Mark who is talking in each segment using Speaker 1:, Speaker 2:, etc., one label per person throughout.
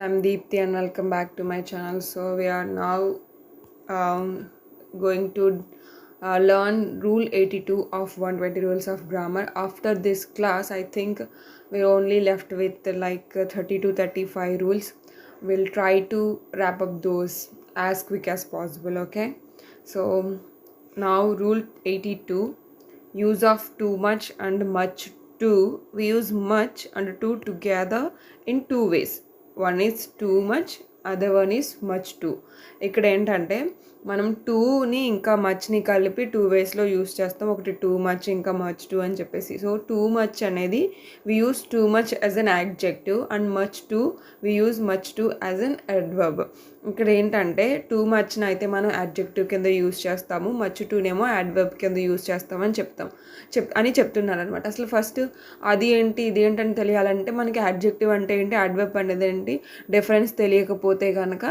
Speaker 1: I'm Deepthi and welcome back to my channel. So we are now going to learn Rule 82 of 120 Rules of Grammar. After this class, I think we're only left with 30 to 35 rules. We'll try to wrap up those as quick as possible, okay? So now Rule 82, use of too much and much too. We use much and too together in two ways. One is too much, other one is much two. ఇక్కడ ఏంటంటే మనం టూని ఇంకా మచ్ని కలిపి two వేస్లో use చేస్తాం. ఒకటి too much ఇంకా much too అని చెప్పేసి. సో టూ మచ్ అనేది we use too much as an adjective and much too we use much too as an adverb. ఇక్కడ ఏంటంటే టూ మచ్ని అయితే మనం యాడ్జెక్టివ్ కింద యూస్ చేస్తాము, మచ్ టూనేమో అడ్వర్బ్ కింద యూస్ చేస్తామని చెప్తున్నారు అనమాట. అసలు ఫస్ట్ అది ఏంటి ఇది ఏంటని తెలియాలంటే మనకి యాడ్జెక్టివ్ అంటే ఏంటి, అడ్వర్బ్ అనేది ఏంటి డిఫరెన్స్ తెలియకపోతే కనుక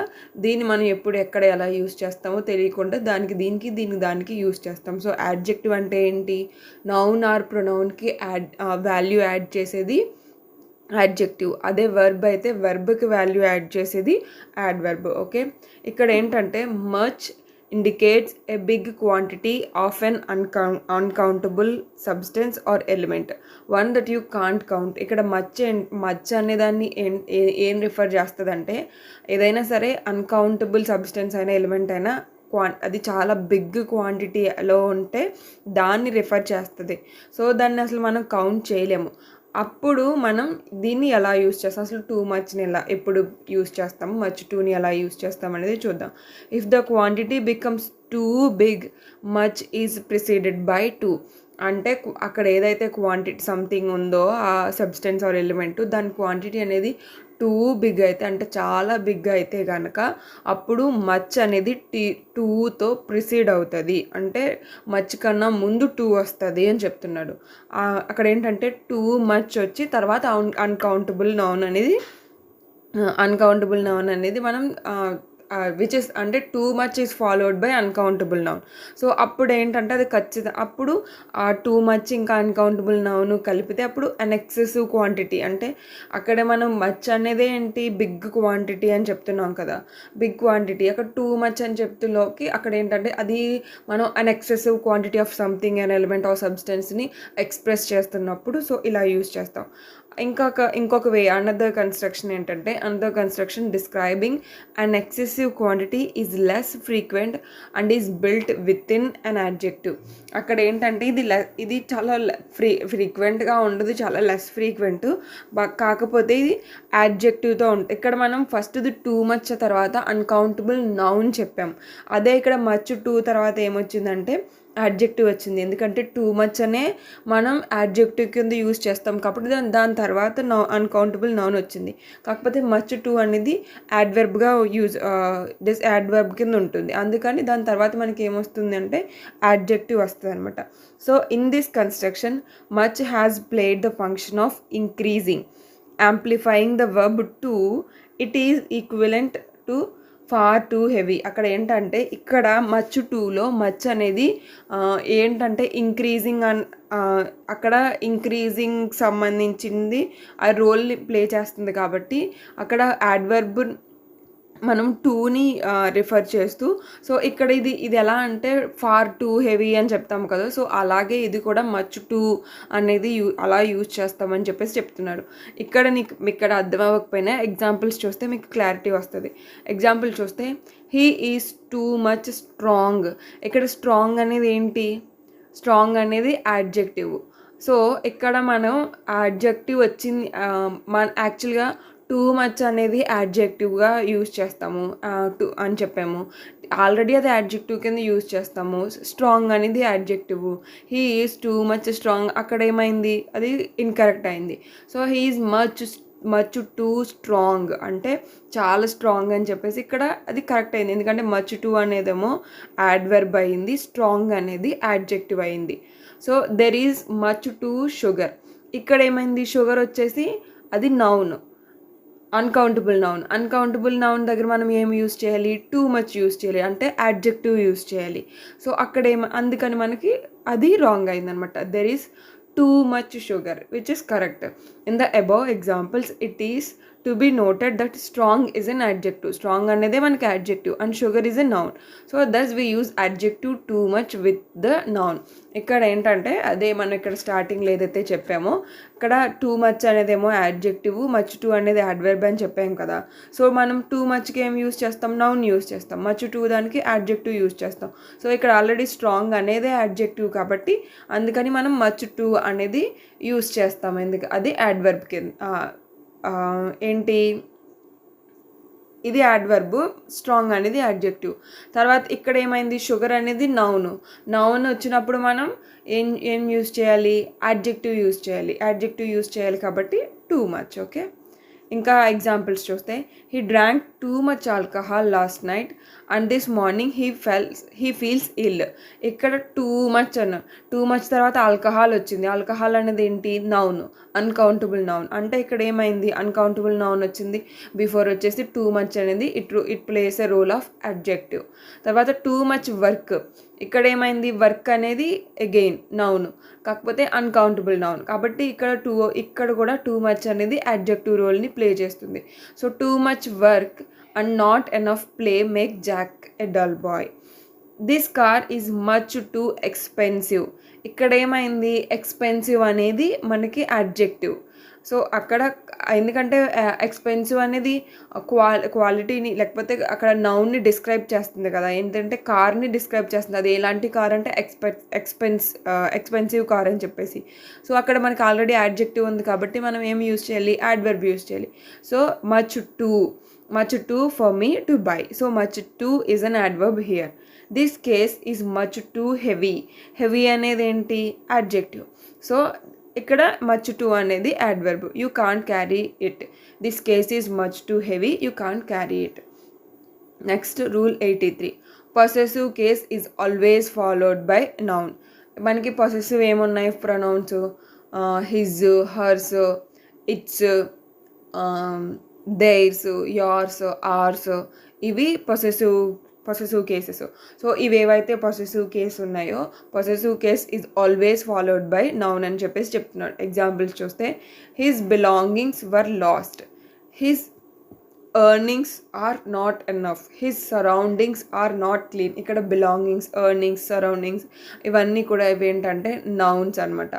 Speaker 1: దీన్ని మనం ఎప్పుడు ఎక్కడ ఎలా యూస్ చేస్తామో తెలియకుండా దీనికి యూస్ చేస్తాం. సో యాడ్జెక్టివ్ అంటే ఏంటి, నౌన్ ఆర్ ప్రొనౌన్కి వాల్యూ యాడ్ చేసేది యాడ్జెక్టివ్. అదే వర్బ్ అయితే వర్బ్కి వాల్యూ యాడ్ చేసేది యాడ్వర్బ్. ఓకే, ఇక్కడ ఏంటంటే much indicates a big quantity of an uncountable substance or element, one that you can't count. ఇక్కడ మచ్ అనే దాన్ని ఏం రిఫర్ చేస్తుందంటే ఏదైనా సరే అన్కౌంటబుల్ సబ్స్టెన్స్ అయినా ఎలిమెంట్ అయినా అది చాలా బిగ్ క్వాంటిటీలో ఉంటే దాన్ని రిఫర్ చేస్తుంది. సో దాన్ని అసలు మనం కౌంట్ చేయలేము. అప్పుడు మనం దీన్ని ఎలా యూస్ చేస్తాం, అసలు టూ మచ్ని ఎప్పుడు యూస్ చేస్తాము, మచ్ టూని ఎలా యూస్ చేస్తాం అనేది చూద్దాం. If the quantity becomes too big, much is preceded by too. అంటే అక్కడ ఏదైతే క్వాంటిటీ సంథింగ్ ఉందో ఆ సబ్స్టెన్స్ ఆర్ ఎలిమెంట్, దాని క్వాంటిటీ అనేది టూ బిగ్ అయితే అంటే చాలా బిగ్ అయితే కనుక అప్పుడు మచ్ అనేది టూతో ప్రిసీడ్ అవుతుంది. అంటే మచ్ కన్నా ముందు టూ వస్తుంది అని చెప్తున్నాడు. అక్కడ ఏంటంటే టూ మచ్ వచ్చి తర్వాత అన్కౌంటబుల్ నౌన్ అనేది మనం విచ్ ఇస్ అంటే too much is followed by uncountable noun. So అప్పుడు ఏంటంటే అది అప్పుడు ఆ టూ మచ్ ఇంకా అన్కౌంటబుల్ నౌన్ కలిపితే అప్పుడు అన్ ఎక్సెసివ్ క్వాంటిటీ. అంటే అక్కడ మనం మచ్ అనేది ఏంటి బిగ్ క్వాంటిటీ అని చెప్తున్నాం కదా, బిగ్ క్వాంటిటీ. అక్కడ టూ మచ్ అని చెప్తులోకి అక్కడ ఏంటంటే అది మనం an excessive quantity of something an element of సబ్స్టెన్స్ని ఎక్స్ప్రెస్ చేస్తున్నప్పుడు సో ఇలా యూస్ చేస్తాం. ఇంకొక way another construction describing an excessive quantity is less frequent and is built with in an adjective. అక్కడ ఏంటంటే ఇది చాలా ఫ్రీక్వెంట్గా ఉండదు, చాలా లెస్ ఫ్రీక్వెంట్, కాకపోతే ఇది యాడ్జెక్టివ్తో ఉంటుంది. ఇక్కడ మనం ఫస్ట్ ఇది టూ మచ్ తర్వాత అన్కౌంటబుల్ నౌన్ చెప్పాం. అదే ఇక్కడ మచ్ టూ తర్వాత ఏమొచ్చిందంటే యాడ్జెక్టివ్ వచ్చింది. ఎందుకంటే టూ మచ్ అనే మనం యాడ్జెక్టివ్ కింద యూస్ చేస్తాం కాబట్టి దాని తర్వాత అన్కౌంటబుల్ నౌన్ వచ్చింది. కాకపోతే మచ్ టూ అనేది యాడ్వర్బ్గా యాడ్వర్బ్ కింద ఉంటుంది. అందుకని దాని తర్వాత మనకి ఏమొస్తుంది అంటే యాడ్జెక్టివ్ వస్తుంది అనమాట. So in this construction much has played the function of increasing, amplifying the verb to. It is equivalent to far too heavy. అక్కడ ఏంటంటే ఇక్కడ మచ్ టూలో మచ్ అనేది ఏంటంటే ఇంక్రీజింగ్ అక్కడ ఇంక్రీజింగ్ సంబంధించింది ఆ రోల్ని ప్లే చేస్తుంది కాబట్టి అక్కడ యాడ్వర్బ్ మనం టూని రిఫర్ చేస్తూ. సో ఇక్కడ ఇది ఎలా అంటే ఫార్ టూ హెవీ అని చెప్తాము కదా, సో అలాగే ఇది కూడా మచ్ టూ అనేది అలా యూజ్ చేస్తామని చెప్పేసి చెప్తున్నాడు. ఇక్కడ అర్థం అవ్వకపోయినా ఎగ్జాంపుల్స్ చూస్తే మీకు క్లారిటీ వస్తుంది. ఎగ్జాంపుల్ చూస్తే he is too much strong. ఇక్కడ స్ట్రాంగ్ అనేది ఏంటి, స్ట్రాంగ్ అనేది యాడ్జెక్టివ్. సో ఇక్కడ మనం యాడ్జెక్టివ్ వచ్చింది యాక్చువల్గా టూ మచ్ అనేది యాడ్జెక్టివ్గా యూజ్ చేస్తాము టూ అని చెప్పాము. ఆల్రెడీ అది యాడ్జెక్టివ్ కింద యూజ్ చేస్తాము. స్ట్రాంగ్ అనేది adjective. He is too much strong అక్కడ ఏమైంది, అది ఇన్కరెక్ట్ అయింది. So he is much two strong అంటే చాలా స్ట్రాంగ్ అని చెప్పేసి ఇక్కడ అది కరెక్ట్ అయింది. ఎందుకంటే మచ్ టూ అనేదేమో యాడ్వర్బ్ అయింది, స్ట్రాంగ్ అనేది యాడ్జెక్టివ్ అయింది. So there is much two sugar. ఇక్కడ ఏమైంది, షుగర్ వచ్చేసి అది నౌన్, అన్కౌంటబుల్ నౌన్ దగ్గర మనం ఏం యూస్ చేయాలి, టూ మచ్ యూస్ చేయాలి అంటే యాడ్జెక్టివ్ యూస్ చేయాలి. సో అక్కడ అందుకని మనకి అది రాంగ్ అయిందనమాట. There is too much sugar, which is correct. In the above examples, it is to be noted that strong is an adjective. Strong అనేది మనకి adjective and sugar is a noun. So thus we use adjective too much with the noun. ఇక్కడ ఏంటంటే అదే మనం ఇక్కడ స్టార్టింగ్లో ఏదైతే చెప్పామో ఇక్కడ టూ మచ్ అనేదేమో అడ్జెక్టివ్, మచ్ టూ అనేది అడ్వర్బ్ అని చెప్పాం కదా. సో మనం టూ మచ్కి ఏం యూజ్ చేస్తాం? నౌన్ యూజ్ చేస్తాం. మచ్ టూ దానికి అడ్జెక్టివ్ యూజ్ చేస్తాం. సో ఇక్కడ ఆల్రెడీ స్ట్రాంగ్ అనేదే అడ్జెక్టివ్ కాబట్టి అందుకని మనం మచ్ టూ అనేది యూజ్ చేస్తాం. ఎందుకు? అది అడ్వర్బ్ కింద ఏంటి, ఇది అడ్వర్బ్, స్ట్రాంగ్ అనేది అడ్జెక్టివ్. తర్వాత ఇక్కడ ఏమైంది? షుగర్ అనేది నౌన్ వచ్చినప్పుడు మనం ఏం యూజ్ చేయాలి? అడ్జెక్టివ్ యూజ్ చేయాలి కాబట్టి టూ మచ్. ఓకే, ఇంకా ఎగ్జాంపుల్స్ చూస్తే he drank too much alcohol last night and this morning he feels ill. ఇక్కడ టూ మచ్ టూ మచ్ తర్వాత ఆల్కహాల్ వచ్చింది. ఆల్కహాల్ అనేది ఏంటి? Noun, uncountable noun. అంటే ఇక్కడ ఏమైంది? అన్కౌంటబుల్ నౌన్ వచ్చింది. బిఫోర్ వచ్చేసి టూ మచ్ అనేది it plays a role of adjective. తర్వాత టూ మచ్ వర్క్. ఇక్కడ ఏమైంది? వర్క్ అనేది అగైన్ నౌన్, కాకపోతే అన్కౌంటబుల్ నౌన్ కాబట్టి ఇక్కడ కూడా టూ మచ్ అనేది అడ్జెక్టివ్ రోల్ని ప్లే చేస్తుంది. So too much work and not enough play make Jack a dull boy. This car is much too expensive. ఇక్కడ ఏమైంది? ఎక్స్పెన్సివ్ అనేది మనకి అడ్జెక్టివ్. సో అక్కడ ఎందుకంటే ఎక్స్పెన్సివ్ అనేది క్వాలిటీని లేకపోతే అక్కడ నౌన్ని డిస్క్రైబ్ చేస్తుంది కదా. ఏంటంటే కార్ని డిస్క్రైబ్ చేస్తుంది. అది ఎలాంటి కార్ అంటే ఎక్స్పెన్సివ్ కార్ అని చెప్పేసి. సో అక్కడ మనకి ఆల్రెడీ అడ్జెక్టివ్ ఉంది కాబట్టి మనం ఏం యూజ్ చేయాలి? అడ్వర్బ్ యూజ్ చేయాలి. So much too for me to buy. So much too is an adverb here. This case is much too heavy అనేది ఏంటి? అడ్జెక్టివ్. సో ఇక్కడ మచ్ టూ అనేది adverb. You can't carry it. This case is much too heavy, you can't carry it. Next rule 83. Possessive case is always followed by noun. మనకి possessive ఏమున్నాయి? Pronouns his, hers, its, theirs, yours, ours. ఇవి possessive cases. So ఇవేవైతే possessive case ఉన్నాయో possessive case is always followed by noun అని చెప్పేసి చెప్తున్నాడు. Examples చూస్తే his belongings were lost, his earnings are not enough, his surroundings are not clean. ఇక్కడ belongings, earnings, surroundings ఇవన్నీ కూడా ఇవేంటంటే నౌన్స్ అనమాట.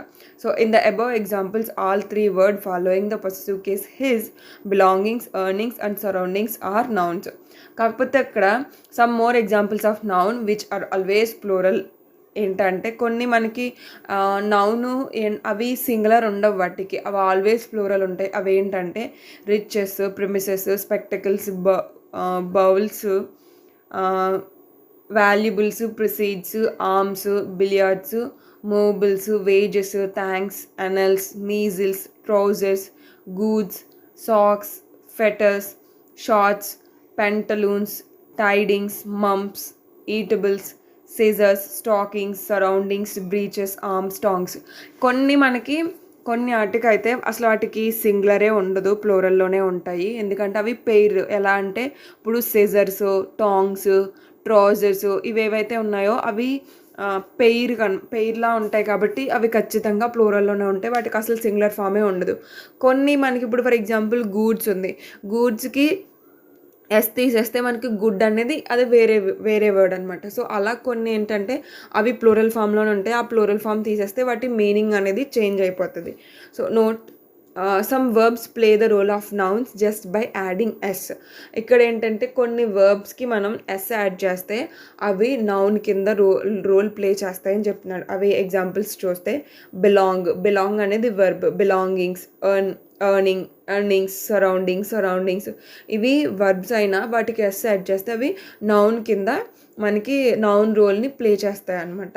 Speaker 1: So in the above examples all three word following the possessive case his, belongings, earnings and surroundings are nouns. కాకపోతే అక్కడ some more examples of noun which are always plural ఏంటంటే కొన్ని మనకి noun అవి సింగులర్ ఉండవు, వాటికి అవి ఆల్వేస్ ప్లూరల్ ఉంటాయి. అవి ఏంటంటే riches, premises, spectacles, bowls, valuables, proceeds, arms, billiards, movables, wages, thanks, annals, measles, trousers, goods, socks, fetters, shorts, pantaloons, tidings, mumps, eatables, scissors, stockings, surroundings, breeches, arms, tongs. కొన్ని వాటికైతే అసలు వాటికి సింగులరే ఉండదు, ప్లూరల్లోనే ఉంటాయి. ఎందుకంటే అవి పెయిర్. ఎలా అంటే ఇప్పుడు సిజర్స్, టాంగ్స్, ట్రౌజర్స్ ఇవేవైతే ఉన్నాయో అవి పెయిర్లా ఉంటాయి కాబట్టి అవి ఖచ్చితంగా ప్లూరల్లోనే ఉంటాయి. వాటికి అసలు సింగులర్ ఫామే ఉండదు. కొన్ని మనకి ఇప్పుడు ఫర్ ఎగ్జాంపుల్ గూడ్స్ ఉంది. గూడ్స్కి ఎస్ తీసేస్తే మనకి గుడ్ అనేది అది వేరే వర్డ్ అనమాట. సో అలా కొన్ని ఏంటంటే అవి ప్లూరల్ ఫామ్లోనే ఉంటాయి. ఆ ప్లూరల్ ఫామ్ తీసేస్తే వాటి మీనింగ్ అనేది చేంజ్ అయిపోతుంది. So note some verbs play the role of nouns just by adding s. ఇక్కడ ఏంటంటే కొన్ని వర్బ్స్కి మనం ఎస్ యాడ్ చేస్తే అవి నౌన్ కింద రోల్ ప్లే చేస్తాయని చెప్తున్నాడు. అవి ఎగ్జాంపుల్స్ చూస్తే బిలాంగ్ అనేది వర్బ్, బిలాంగింగ్స్, ఎర్నింగ్స్, సరౌండింగ్స్ ఇవి వర్బ్స్ అయినా వాటికి ఎస్ యాడ్ చేస్తే అవి నౌన్ కింద మనకి నౌన్ రోల్ని ప్లే చేస్తాయి అన్నమాట.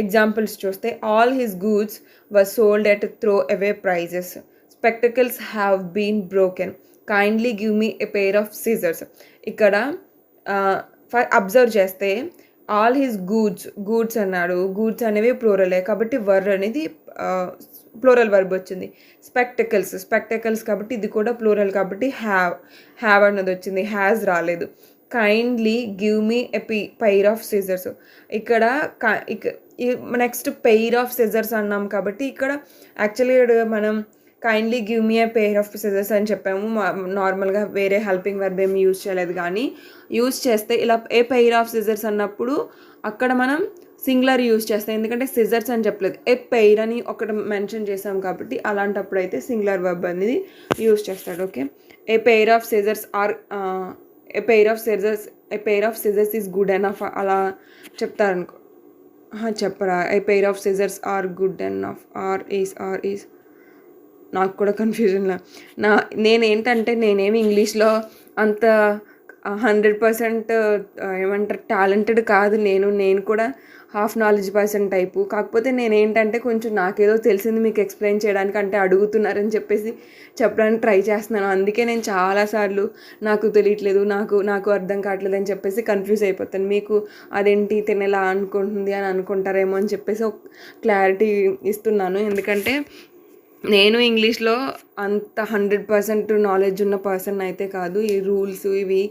Speaker 1: ఎగ్జాంపుల్స్ చూస్తే all his goods were sold at throw away prices, spectacles have been broken, kindly give me a pair of scissors. ఇక్కడ అబ్జర్వ్ చేస్తే ఆల్ హిస్ గూడ్స్ అన్నాడు. గూడ్స్ అనేవి ప్లూరలే కాబట్టి వర్ అనేది ప్లూరల్ వర్బ్ వచ్చింది. స్పెక్టకల్స్ కాబట్టి ఇది కూడా ప్లూరల్ కాబట్టి హ్యావ్ అన్నది వచ్చింది, హ్యాజ్ రాలేదు. Kindly give me a pair of scissors. ఇక్కడ నెక్స్ట్ పెయిర్ ఆఫ్ సిజర్స్ అన్నాం కాబట్టి ఇక్కడ యాక్చువల్లీ మనం kindly give me A pair of scissors అని చెప్పాము. నార్మల్గా వేరే హెల్పింగ్ వర్బ్ ఏమి యూజ్ చేయలేదు, కానీ యూజ్ చేస్తే ఇలా ఏ పెయిర్ ఆఫ్ సిజర్స్ అన్నప్పుడు అక్కడ మనం సింగులర్ యూజ్ చేస్తాం, ఎందుకంటే సిజర్స్ అని చెప్పలేదు, ఏ పెయిర్ అని ఒకటి మెన్షన్ చేసాం కాబట్టి అలాంటప్పుడు అయితే సింగులర్ వర్బ్ అనేది యూజ్ చేస్తాడు. Okay, a pair of scissors or a pair of scissors is good enough అలా చెప్తారనుకో. చెప్పరా, a pair of scissors are good enough or is నాకు కూడా కన్ఫ్యూజన్లా. నేనేంటంటే నేనేమి ఇంగ్లీష్లో అంత 100% ఏమంటారు టాలెంటెడ్ కాదు. నేను కూడా హాఫ్ నాలెడ్జ్ పర్సన్ టైపు. కాకపోతే నేనేంటంటే కొంచెం నాకేదో తెలిసింది మీకు ఎక్స్ప్లెయిన్ చేయడానికి, అంటే అడుగుతున్నారని చెప్పేసి చెప్పడానికి ట్రై చేస్తున్నాను. అందుకే నేను చాలాసార్లు నాకు తెలియట్లేదు, నాకు అర్థం కావట్లేదు అని చెప్పేసి కన్ఫ్యూజ్ అయిపోతాను. మీకు అదేంటి తినేలా అనుకుంటుంది అని అనుకుంటారేమో అని చెప్పేసి ఒక క్లారిటీ ఇస్తున్నాను. ఎందుకంటే నేను ఇంగ్లీష్లో అంత 100% నాలెడ్జ్ ఉన్న పర్సన్ అయితే కాదు. ఈ రూల్స్ ఇవి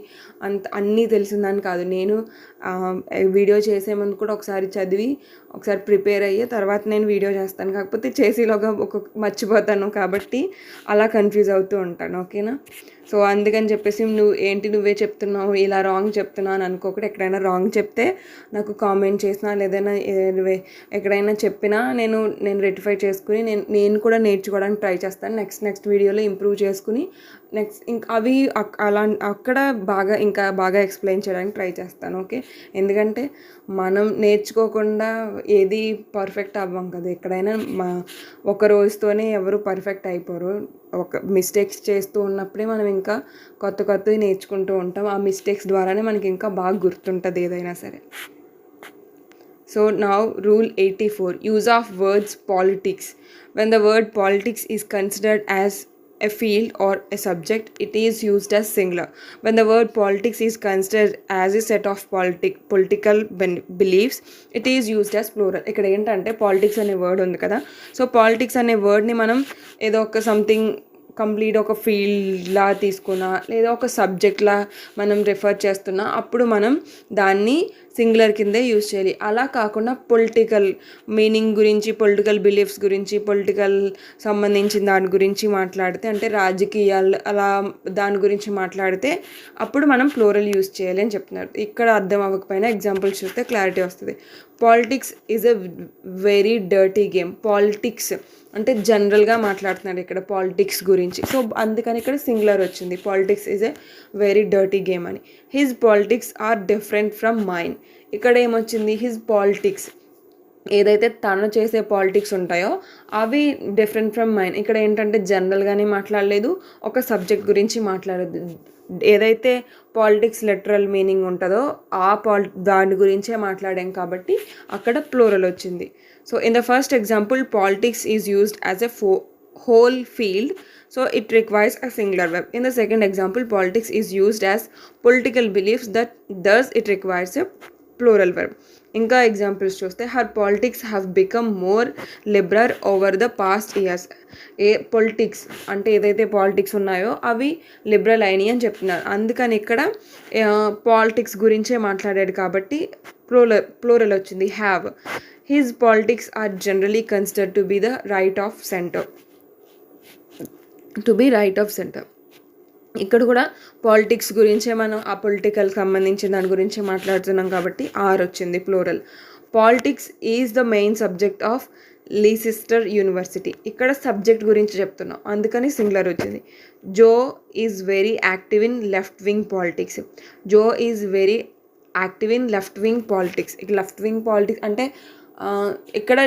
Speaker 1: అన్నీ తెలిసిందని కాదు. నేను వీడియో చేసే ముందు కూడా ఒకసారి చదివి ఒకసారి ప్రిపేర్ అయ్యి తర్వాత నేను వీడియో చేస్తాను. కాకపోతే చేసేలోగా మర్చిపోతాను, కాబట్టి అలా కన్ఫ్యూజ్ అవుతూ ఉంటాను. ఓకేనా? సో అందుకని చెప్పేసి నువ్వే చెప్తున్నావు, ఇలా రాంగ్ చెప్తున్నావు అని అనుకోకుండా, ఎక్కడైనా రాంగ్ చెప్తే నాకు కామెంట్ చేసినా లేదైనా ఎక్కడైనా చెప్పినా నేను రెక్టిఫై చేసుకుని నేను కూడా నేర్చుకోవడానికి ట్రై చేస్తాను. నెక్స్ట్ వీడియోలో ఇంప్రూవ్ చేసుకుని అవి అలా అక్కడ ఇంకా బాగా ఎక్స్ప్లెయిన్ చేయడానికి ట్రై చేస్తాను. ఓకే, ఎందుకంటే మనం నేర్చుకోకుండా ఏది పర్ఫెక్ట్ అవ్వం కదా. ఎక్కడైనా ఒక రోజుతోనే ఎవరు పర్ఫెక్ట్ అయిపోరు. ఒక మిస్టేక్స్ చేస్తూ ఉన్నప్పుడే మనం ఇంకా కొత్తవి నేర్చుకుంటూ ఉంటాం. ఆ మిస్టేక్స్ ద్వారానే మనకి ఇంకా బాగా గుర్తుంటుంది ఏదైనా సరే. So now rule 84, use of words politics. When the word politics is considered as a field or a subject, it is used as singular. When the word politics is considered as a set of political beliefs, it is used as plural. ఇక్కడ ఏంటంటే politics అనే word ఉంది కదా, so politics అనే వర్డ్ని మనం ఏదో ఒక something complete ఒక ఫీల్డ్లా తీసుకున్నా లేదా ఒక సబ్జెక్ట్లా మనం రెఫర్ చేస్తున్నా అప్పుడు మనం దాన్ని సింగులర్ కిందే యూజ్ చేయాలి. అలా కాకుండా పొలిటికల్ మీనింగ్ గురించి, పొలిటికల్ బిలీఫ్స్ గురించి, పొలిటికల్ సంబంధించిన దాని గురించి మాట్లాడితే, అంటే రాజకీయాలు అలా దాని గురించి మాట్లాడితే అప్పుడు మనం ప్లూరల్ యూజ్ చేయాలి అని చెప్తున్నారు. ఇక్కడ అర్థం అవ్వకపోయినా ఎగ్జాంపుల్స్ చూస్తే క్లారిటీ వస్తుంది. Politics is a very dirty game. Politics అంటే జనరల్గా మాట్లాడుతున్నాడు ఇక్కడ పాలిటిక్స్ గురించి, సో అందుకని ఇక్కడ సింగులర్ వచ్చింది. Politics is a very dirty game అని. His politics are different from mine. ఇక్కడ ఏమొచ్చింది, హిజ్ పాలిటిక్స్ ఏదైతే తను చేసే పాలిటిక్స్ ఉంటాయో అవి డిఫరెంట్ ఫ్రమ్ మైన్. ఇక్కడ ఏంటంటే జనరల్గానే మాట్లాడలేదు, ఒక సబ్జెక్ట్ గురించి మాట్లాడదు. ఏదైతే పాలిటిక్స్ లిటరల్ మీనింగ్ ఉంటుందో దాని గురించే మాట్లాడాం కాబట్టి అక్కడ ప్లూరల్ వచ్చింది. So in the first example politics is used as a whole field, so it requires a singular verb. In the second example, politics is used as political beliefs, thus it requires a plural verb. ఇంకా examples చూస్తే her politics have become more liberal over the past years. Politics అంటే ఏదైతే politics ఉన్నాయో అవి liberal అయినాయి అని చెప్తున్నారు. అందుకని ఇక్కడ పాలిటిక్స్ గురించే మాట్లాడాడు కాబట్టి ప్లూరల్ వచ్చింది, have. His politics are generally considered to be the right of centre. ఇక్కడ కూడా పాలిటిక్స్ గురించే మనం ఆ పొలిటికల్ సంబంధించిన దాని గురించి మాట్లాడుతున్నాం కాబట్టి ఆర్ వచ్చింది plural. Politics is the main subject of Leicester university. ఇక్కడ సబ్జెక్ట్ గురించి చెప్తున్నాం అందుకని సింగులర్ వచ్చింది. Joe is very active in left wing politics. Joe is very active in left wing politics. ఇక లెఫ్ట్ వింగ్ పాలిటిక్స్ అంటే ఇక్కడ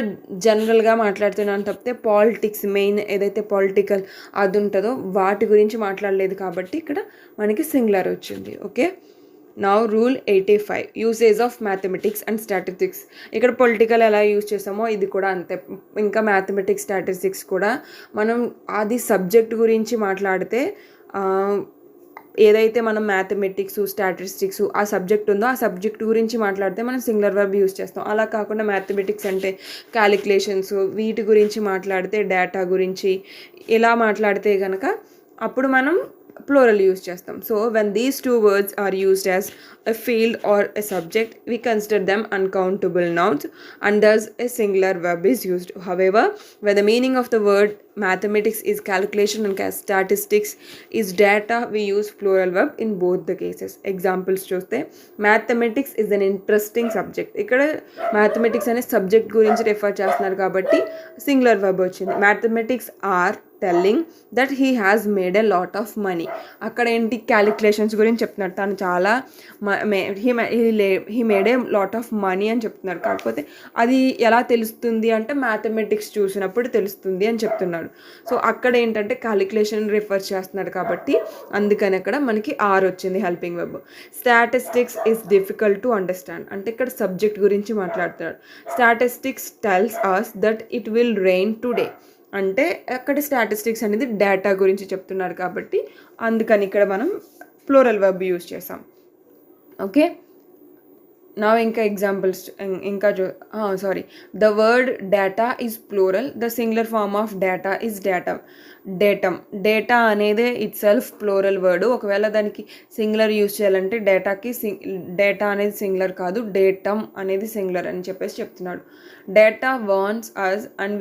Speaker 1: జనరల్గా మాట్లాడుతున్నాను తప్పితే పాలిటిక్స్ మెయిన్ ఏదైతే పొలిటికల్ అది ఉంటుందో వాటి గురించి మాట్లాడలేదు కాబట్టి ఇక్కడ మనకి సింగులర్ వచ్చింది. Okay, now rule 85, usage of mathematics and statistics. ఇక్కడ పొలిటికల్ ఎలా యూజ్ చేసామో ఇది కూడా అంతే. ఇంకా మ్యాథమెటిక్స్ స్టాటిస్టిక్స్ కూడా మనం అది సబ్జెక్ట్ గురించి మాట్లాడితే ఏదైతే మనం మ్యాథమెటిక్స్ స్టాటిస్టిక్స్ ఆ సబ్జెక్ట్ ఉందో ఆ సబ్జెక్ట్ గురించి మాట్లాడితే మనం సింగులర్ వర్బ్ యూజ్ చేస్తాం. అలా కాకుండా మ్యాథమెటిక్స్ అంటే క్యాలిక్యులేషన్స్ వీటి గురించి మాట్లాడితే, డేటా గురించి ఇలా మాట్లాడితే కనుక అప్పుడు మనం ప్లూరల్ యూజ్ చేస్తాం. So when these two words are used as a field or a subject, we consider them uncountable nouns and thus a singular verb is used. However, when the meaning of the word mathematics is calculation and statistics is data, we use plural verb in both the cases. Examples చూస్తే mathematics is an interesting subject. ఇక్కడ mathematics అనే subject గురించి refer చేస్తున్నారు కాబట్టి singular verb వచ్చింది. mathematics are telling that he has made a lot of money. అక్కడ ఏంటి calculations గురించి చెప్తున్నాడు, తను చాలా he made a lot of money అని చెప్తున్నారు. కాకపోతే అది ఎలా తెలుస్తుంది అంటే మ్యాథమెటిక్స్ చూసినప్పుడు తెలుస్తుంది అని చెప్తున్నాడు. సో అక్కడ ఏంటంటే క్యాలిక్యులేషన్ రిఫర్ చేస్తున్నాడు కాబట్టి అందుకని అక్కడ మనకి ఆర్ వచ్చింది helping verb. Statistics is difficult to understand అంటే ఇక్కడ సబ్జెక్ట్ గురించి మాట్లాడుతున్నాడు. Statistics tells us that it will rain today అంటే అక్కడ స్టాటిస్టిక్స్ అనేది డేటా గురించి చెప్తున్నారు కాబట్టి అందుకని ఇక్కడ మనం ప్లూరల్ వెబ్ యూజ్ చేసాం. ఓకే, నా ఇంకా ఎగ్జాంపుల్స్ ఇంకా the word data is plural, the singular form of data is datum. Data అనేది ఇట్ సెల్ఫ్ ప్లూరల్ వర్డ్. ఒకవేళ దానికి సింగులర్ యూజ్ చేయాలంటే డేటా అనేది సింగులర్ కాదు, డేటమ్ అనేది సింగులర్ అని చెప్పేసి చెప్తున్నాడు. Data wants us and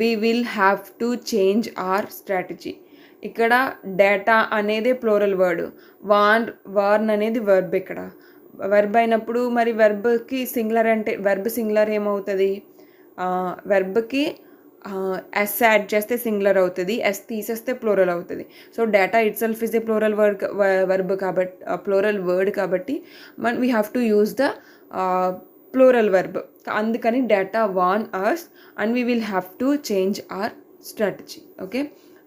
Speaker 1: we will have to change our strategy. ఇక్కడ డేటా అనేది ప్లూరల్ వర్డ్, వార్న్ అనేది వర్బ్. ఇక్కడ వర్బ్ అయినప్పుడు మరి వర్బ్కి సింగులర్ అంటే వర్బ్ సింగులర్ ఏమవుతుంది, వర్బ్కి ఎస్ యాడ్ చేస్తే సింగులర్ అవుతుంది, ఎస్ తీసేస్తే ప్లూరల్ అవుతుంది. So data itself is a plural verb కాబట్టి ప్లూరల్ వర్డ్ కాబట్టి we have to use the plural verb. అందుకని data won us and we will have to change our strategy. Okay,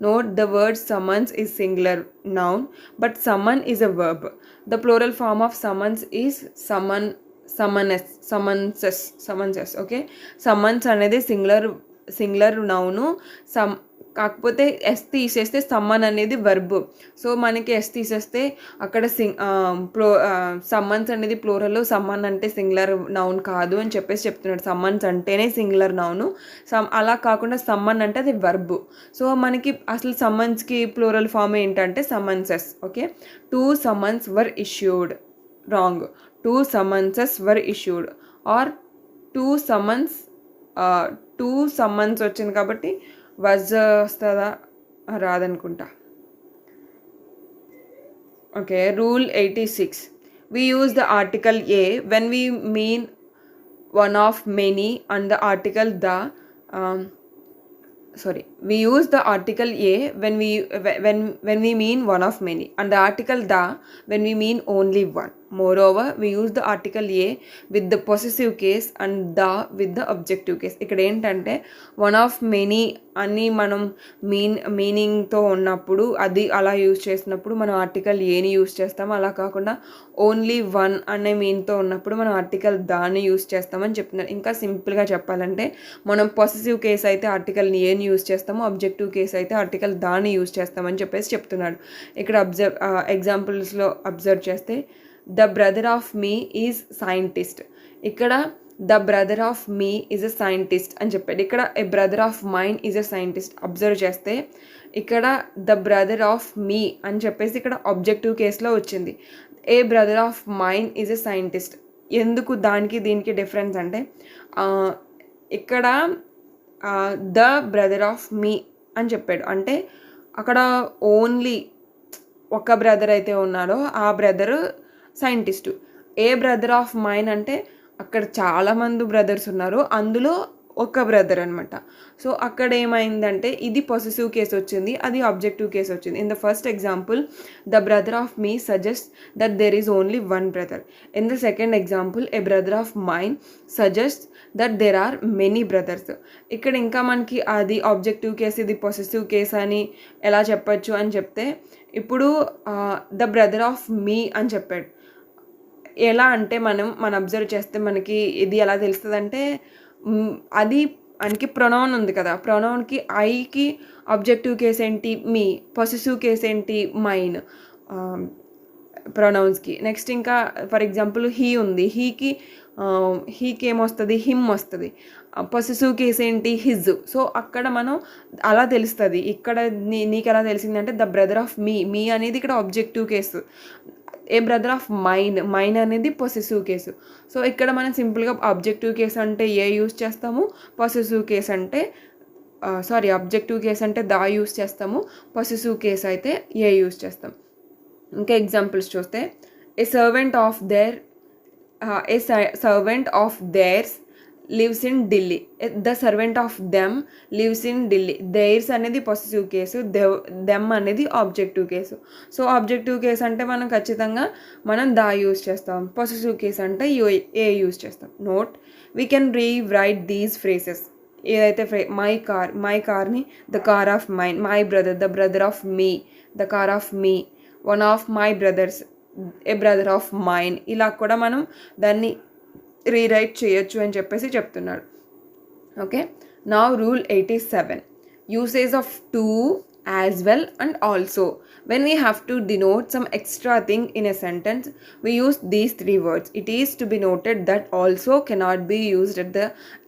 Speaker 1: note the word summons is singular noun but summon is a verb. The plural form of summons is summonses. Okay, summons అనేది singular noun, కాకపోతే yes తీసేస్తే someone అనేది verb. So మనకి yes తీసేస్తే అక్కడ summons అనేది plural, someone అంటే singular noun కాదు అని చెప్పేసి చెప్తున్నాడు. సమ్మన్స్ అంటేనే సింగులర్ నౌను, అలా కాకుండా సమ్మన్ అంటే అది వర్బ్. సో మనకి అసలు సమ్మన్స్కి ప్లూరల్ ఫామ్ ఏంటంటే summonses. Okay, 2 summons were issued. Wrong, 2 summonses were issued or 2 summons వచ్చింది కాబట్టి was వస్తుందా, రాదనుకుంటా. Okay, rule 86. we use the article a when we mean one of many and the article the we use the article a when we mean one of many and the article the when we mean only one. Moreover, we use the article a with the possessive case and the with the objective case. ఇక్కడ ఏంటంటే one of many అని మనం మీనింగ్తో ఉన్నప్పుడు అది అలా use చేసినప్పుడు మనం article ఏని యూజ్ చేస్తాము. అలా కాకుండా ఓన్లీ వన్ అనే మీన్తో ఉన్నప్పుడు మనం ఆర్టికల్ దాన్ని యూజ్ చేస్తామని చెప్తున్నారు. ఇంకా సింపుల్గా చెప్పాలంటే మనం పొసెసివ్ కేస్ అయితే ఆర్టికల్ ఏని యూజ్ చేస్తాము, అబ్జెక్టివ్ కేస్ అయితే ఆర్టికల్ దాన్ని యూజ్ చేస్తామని చెప్పేసి చెప్తున్నాడు. ఇక్కడ ఎగ్జాంపుల్స్లో అబ్జర్వ్ చేస్తే the brother of me is scientist. ఇక్కడ the brother of me is a scientist అని చెప్పాడు. ఇక్కడ a brother of mine is a scientist. Observe చేస్తే ఇక్కడ ద బ్రదర్ ఆఫ్ మీ అని చెప్పేసి ఇక్కడ ఆబ్జెక్టివ్ కేసులో వచ్చింది. A brother of mine is a scientist. ఎందుకు దానికి దీనికి డిఫరెన్స్ అంటే ఇక్కడ ద బ్రదర్ ఆఫ్ మీ అని చెప్పాడు అంటే అక్కడ ఓన్లీ ఒక బ్రదర్ అయితే ఉన్నాడో ఆ brother scientist. A brother of mine అంటే అక్కడ చాలామంది బ్రదర్స్ ఉన్నారు, అందులో ఒక బ్రదర్ అనమాట. సో అక్కడ ఏమైందంటే ఇది పొసెసివ్ కేసు వచ్చింది, అది ఆబ్జెక్టివ్ కేసు వచ్చింది. In the first example the brother of me suggest that there is only one brother. In the second example a brother of mine suggest that there are many brothers. ఇక్కడ ఇంకా మనకి అది objective case ఇది possessive case అని ఎలా చెప్పచ్చు అని చెప్తే ఇప్పుడు ద బ్రదర్ ఆఫ్ మీ అని చెప్పాడు. ఎలా అంటే మనం అబ్జర్వ్ చేస్తే మనకి ఇది ఎలా తెలుస్తుంది అంటే అది మనకి ప్రొనౌన్ ఉంది కదా, ప్రొనౌన్కి ఐకి ఆబ్జెక్టివ్ కేస్ ఏంటి మీ, పొసెసివ్ కేస్ ఏంటి మైన్. ప్రొనౌన్స్కి. నెక్స్ట్ ఇంకా ఫర్ ఎగ్జాంపుల్ హీ ఉంది, హీకి ఏమొస్తుంది, హిమ్ వస్తుంది. పొసెసివ్ కేస్ ఏంటి, హిజ్. సో అక్కడ మనం అలా తెలుస్తుంది. ఇక్కడ నీకు ఎలా తెలిసిందంటే ద బ్రదర్ ఆఫ్ మీ అనేది ఇక్కడ objective case, a brother of mine అనేది పొసెసివ్ కేసు. సో ఇక్కడ మనం సింపుల్గా ఆబ్జెక్టివ్ కేసు అంటే ఏ యూస్ చేస్తాము, పొసెసివ్ కేసు అంటే ఆబ్జెక్టివ్ కేసు అంటే దా యూస్ చేస్తాము, పొసెసివ్ కేసు అయితే ఏ యూస్ చేస్తాం. ఇంకా ఎగ్జాంపుల్స్ చూస్తే a servant of theirs lives in Delhi, the servant of them lives in Delhi. Theirs అనేది పొసెసివ్ కేసు, దెమ్ అనేది objective case. So objective case అంటే మనం ఖచ్చితంగా దా యూస్ చేస్తాం, పొసెసివ్ కేసు అంటే ఏ యూస్ చేస్తాం. Note, we can rewrite these phrases. ఏదైతే మై కార్ని the car of mine, my brother the brother of me, the car of me, one of my brothers a brother of mine. ఇలా కూడా మనం దాన్ని rewrite చేయొచ్చు అని చెప్పేసి చెప్తున్నాడు. Okay, now rule 87, usage of too, as well and also. When we have to denote some extra thing in a sentence, we use these three words. It is to be noted that also cannot be used at the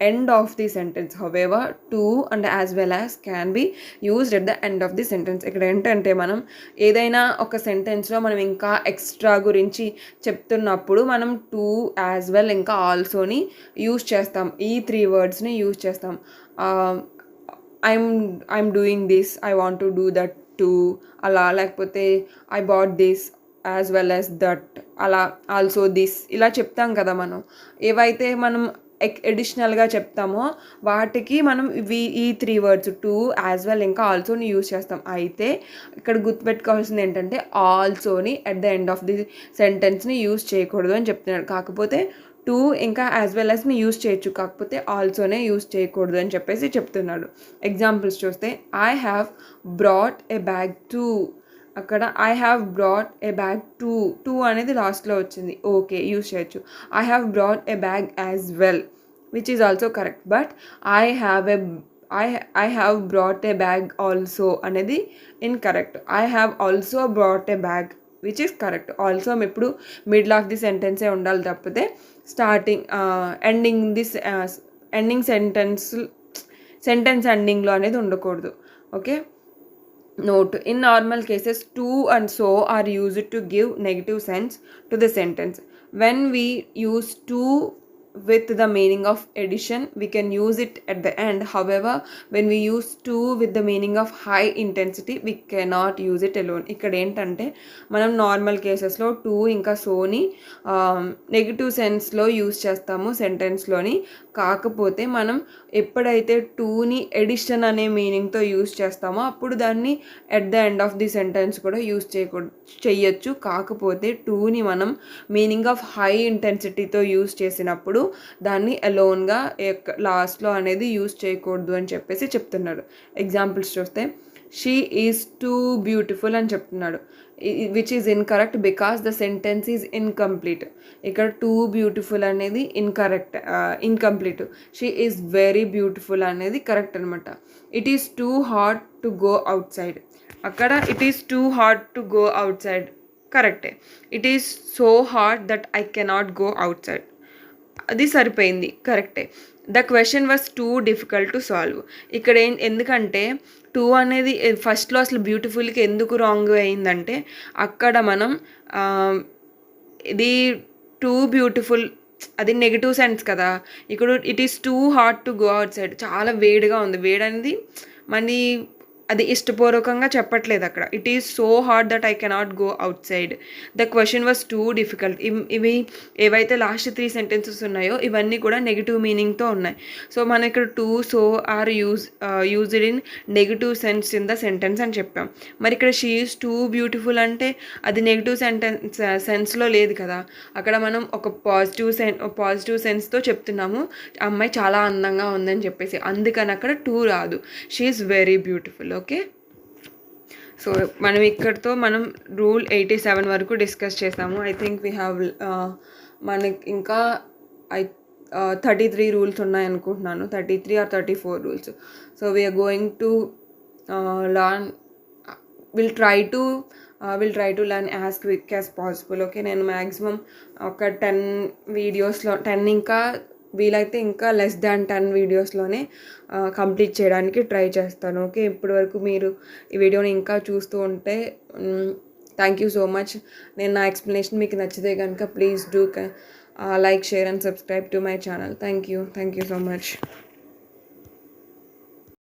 Speaker 1: end of the sentence. However, to and as well as can be used at the end of the sentence. ఇక్కడ ఏంటంటే మనం ఏదైనా ఒక సెంటెన్స్లో మనం ఇంకా extra గురించి చెప్తున్నప్పుడు మనం టు, యాజ్ వెల్, ఇంకా ఆల్సోని యూజ్ చేస్తాం. ఈ త్రీ వర్డ్స్ని యూజ్ చేస్తాం. I'm doing this, I want to do that too, అలా. లేకపోతే I bought this as well as that, అలా. ఆల్సో దిస్, ఇలా చెప్తాం కదా మనం. ఏవైతే మనం ఎడిషనల్గా చెప్తామో వాటికి మనం ఈ three words too, as well, ఇంకా ఆల్సోని యూజ్ చేస్తాం. అయితే ఇక్కడ గుర్తుపెట్టుకోవాల్సింది ఏంటంటే ఆల్సోని at the end of the సెంటెన్స్ని యూజ్ చేయకూడదు అని చెప్తున్నాడు. కాకపోతే టు ఇంకా యాజ్ వెల్ యాజ్ని యూజ్ చేయొచ్చు, కాకపోతే ఆల్సోనే యూజ్ చేయకూడదు అని చెప్పేసి చెప్తున్నాడు. ఎగ్జాంపుల్స్ చూస్తే I have brought a bag too, అక్కడ I have brought a bag too అనేది లాస్ట్లో వచ్చింది, ఓకే యూజ్ చేయొచ్చు. I have brought a bag as well, which is also correct. But I have brought a bag also అనేది incorrect. I have also brought a bag which is correct. Also ఎప్పుడు middle of the సెంటెన్సే ఉండాలి తప్పితే ending sentence ఎండింగ్లో అనేది ఉండకూడదు. Okay, note, in normal cases to and so are used to give negative sense to the sentence. When we use too with the meaning of addition, we can use it at the end. However, when we use to with the meaning of high intensity, we cannot use it alone. ఇక్కడ ఏంటంటే మనం normal కేసెస్లో to ఇంకా Soni negative సెన్స్లో use చేస్తాము సెంటెన్స్లోని. కాకపోతే మనం ఎప్పుడైతే టూని ఎడిషన్ అనే మీనింగ్తో యూజ్ చేస్తామో అప్పుడు దాన్ని at the end of the sentence కూడా యూజ్ చేయొచ్చు. కాకపోతే టూని మనం మీనింగ్ ఆఫ్ హై ఇంటెన్సిటీతో యూజ్ చేసినప్పుడు దాన్ని అలోన్గా లాస్ట్లో అనేది యూజ్ చేయకూడదు అని చెప్పేసి చెప్తున్నాడు. ఎగ్జాంపుల్స్ చూస్తే షీ ఈజ్ టూ బ్యూటిఫుల్ అని చెప్తున్నాడు, which is incorrect because the sentence is incomplete. ఇక్కడ టూ బ్యూటిఫుల్ అనేది incomplete. She is very beautiful అనేది కరెక్ట్ అనమాట. It is too hot to go outside, అక్కడ it is too hot to go outside కరెక్టే. It is so hot that I cannot go outside, అది సరిపోయింది, కరెక్టే. The question was too difficult to solve. ఇక్కడ ఎందుకంటే two అనేది ఫస్ట్లో అసలు బ్యూటిఫుల్కి ఎందుకు రాంగ్ అయిందంటే అక్కడ మనం ఇది టూ బ్యూటిఫుల్ అది నెగిటివ్ సెన్స్ కదా. ఇక్కడ it is too hot to go out side, చాలా వేడిగా ఉంది. వేడి అనేది మళ్ళీ అది ఇష్టపూర్వకంగా చెప్పట్లేదు అక్కడ. It is so hot that I cannot go out side. The question was too difficult. ఇవి ఏవైతే లాస్ట్ 3 సెంటెన్సెస్ ఉన్నాయో ఇవన్నీ కూడా నెగిటివ్ మీనింగ్తో ఉన్నాయి. సో మన ఇక్కడ too, so are used in negative sense in the sentence అని చెప్పాం. మరి ఇక్కడ షీ ఈజ్ టూ బ్యూటిఫుల్ అంటే అది నెగిటివ్ సెన్స్లో లేదు కదా. అక్కడ మనం ఒక పాజిటివ్ సెన్స్తో చెప్తున్నాము, అమ్మాయి చాలా అందంగా ఉందని చెప్పేసి. అందుకని అక్కడ టూ రాదు, she is very beautiful. Okay, so మనం ఇక్కడితో రూల్ 87 వరకు డిస్కస్ చేసాము. ఐ థింక్ వీ హ్యావ్ మనకి ఇంకా 33 రూల్స్ ఉన్నాయి అనుకుంటున్నాను, 33 or 34 రూల్స్. So we are going to learn, will try to will try to learn as quick as possible. Okay, నేను మ్యాక్సిమం ఒక 10 వీడియోస్లో 10 ఇంకా వీలైతే ఇంకా లెస్ దాన్ 10 వీడియోస్లోనే కంప్లీట్ చేయడానికి ట్రై చేస్తాను. ఓకే, ఇప్పటి వరకు మీరు ఈ వీడియోని ఇంకా చూస్తూ ఉంటే థ్యాంక్ యూ సో మచ్. నేను నా ఎక్స్ప్లెనేషన్ మీకు నచ్చితే కనుక please do like, share and subscribe to my channel. Thank you so much.